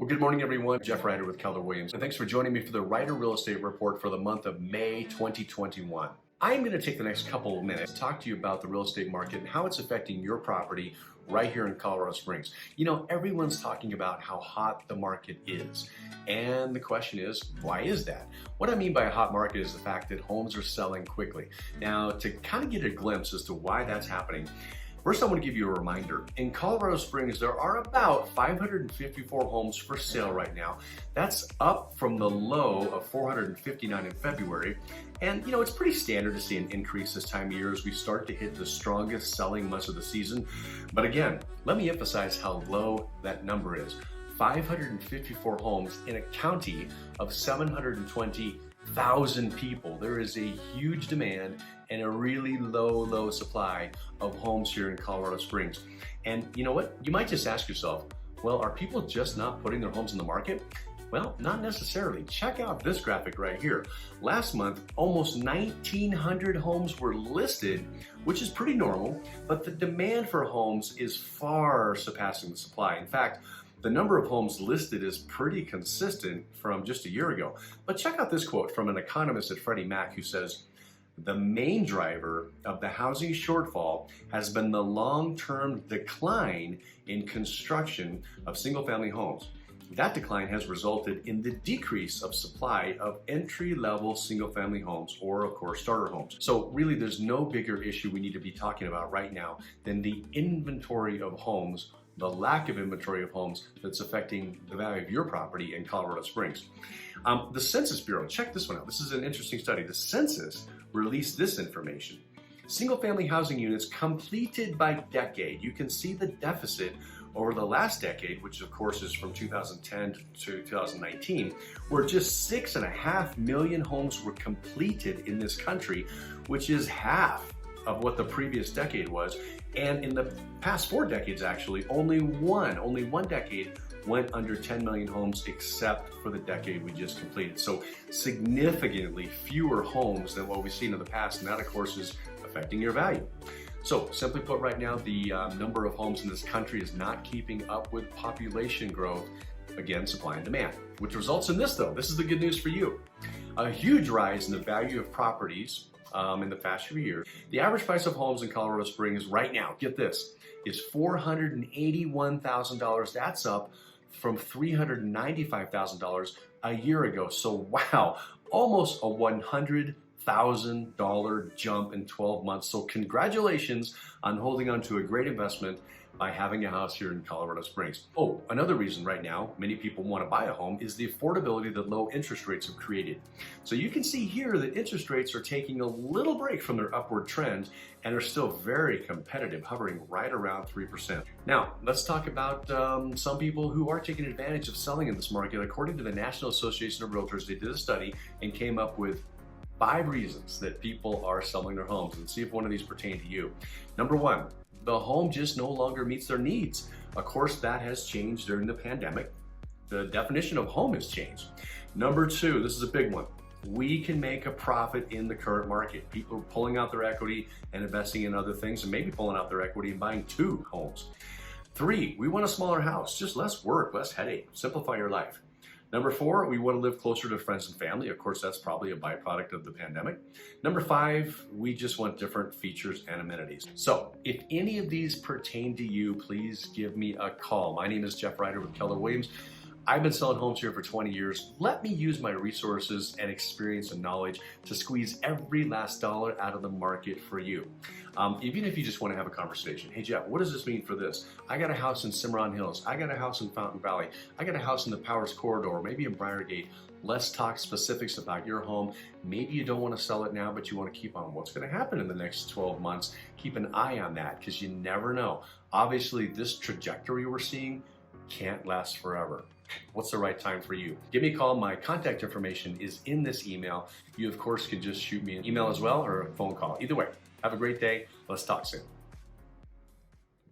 Well, good morning, everyone. Jeff Ryder with Keller Williams, and thanks for joining me for the Ryder Real Estate Report for the month of May 2021. I'm going to take the next couple of minutes to talk to you about the real estate market and how it's affecting your property right here in Colorado Springs. You know, everyone's talking about how hot the market is. And the question is, why is that? What I mean by a hot market is the fact that homes are selling quickly. Now, to kind of get a glimpse as to why that's happening, first, I want to give you a reminder. In Colorado Springs, there are about 554 homes for sale right now. That's up from the low of 459 in February. And you know, it's pretty standard to see an increase this time of year as we start to hit the strongest selling months of the season. But again, let me emphasize how low that number is. 554 homes in a county of 720,000 people. There is a huge demand and a really low supply of homes here in Colorado Springs. And you know what? You might just ask yourself, well, are people just not putting their homes in the market? Well, not necessarily. Check out this graphic right here. Last month, almost 1,900 homes were listed, which is pretty normal, but the demand for homes is far surpassing the supply. In fact, the number of homes listed is pretty consistent from just a year ago. But check out this quote from an economist at Freddie Mac who says, "The main driver of the housing shortfall has been the long-term decline in construction of single-family homes. That decline has resulted in the decrease of supply of entry-level single-family homes, or of course starter homes." So really there's no bigger issue we need to be talking about right now than the inventory of homes, the lack of inventory of homes that's affecting the value of your property in Colorado Springs. The Census Bureau, check this one out. This is an interesting study. The Census released this information. Single-family housing units completed by decade. You can see the deficit over the last decade, which of course is from 2010 to 2019, where just 6.5 million homes were completed in this country, which is half of what the previous decade was. And in the past 4 decades, actually, only one decade went under 10 million homes except for the decade we just completed. So significantly fewer homes than what we've seen in the past, and that of course is affecting your value. So simply put, right now, the number of homes in this country is not keeping up with population growth, again, supply and demand, which results in this though. This is the good news for you. A huge rise in the value of properties in the past few years. The average price of homes in Colorado Springs right now, get this, is $481,000. That's up from $395,000 a year ago. So wow, almost a $100,000 jump in 12 months. So congratulations on holding on to a great investment by having a house here in Colorado Springs. Oh, another reason right now many people want to buy a home is the affordability that low interest rates have created. So you can see here that interest rates are taking a little break from their upward trend and are still very competitive, hovering right around 3%. Now, let's talk about some people who are taking advantage of selling in this market. According to the National Association of Realtors, they did a study and came up with 5 reasons that people are selling their homes, and see if one of these pertain to you. Number 1, the home just no longer meets their needs. Of course, that has changed during the pandemic. The definition of home has changed. Number 2, this is a big one. We can make a profit in the current market. People are pulling out their equity and investing in other things, and maybe pulling out their equity and buying 2 homes. 3, we want a smaller house, just less work, less headache, simplify your life. Number 4, we want to live closer to friends and family. Of course, that's probably a byproduct of the pandemic. Number 5, we just want different features and amenities. So if any of these pertain to you, please give me a call. My name is Jeff Ryder with Keller Williams. I've been selling homes here for 20 years. Let me use my resources and experience and knowledge to squeeze every last dollar out of the market for you. Even if you just want to have a conversation. Hey Jeff, what does this mean for this? I got a house in Cimarron Hills. I got a house in Fountain Valley. I got a house in the Powers Corridor, maybe in Briargate. Let's talk specifics about your home. Maybe you don't want to sell it now, but you want to keep on what's going to happen in the next 12 months. Keep an eye on that because you never know. Obviously, this trajectory we're seeing can't last forever. What's the right time for you? Give me a call. My contact information is in this email. You, of course, can just shoot me an email as well or a phone call. Either way, have a great day. Let's talk soon.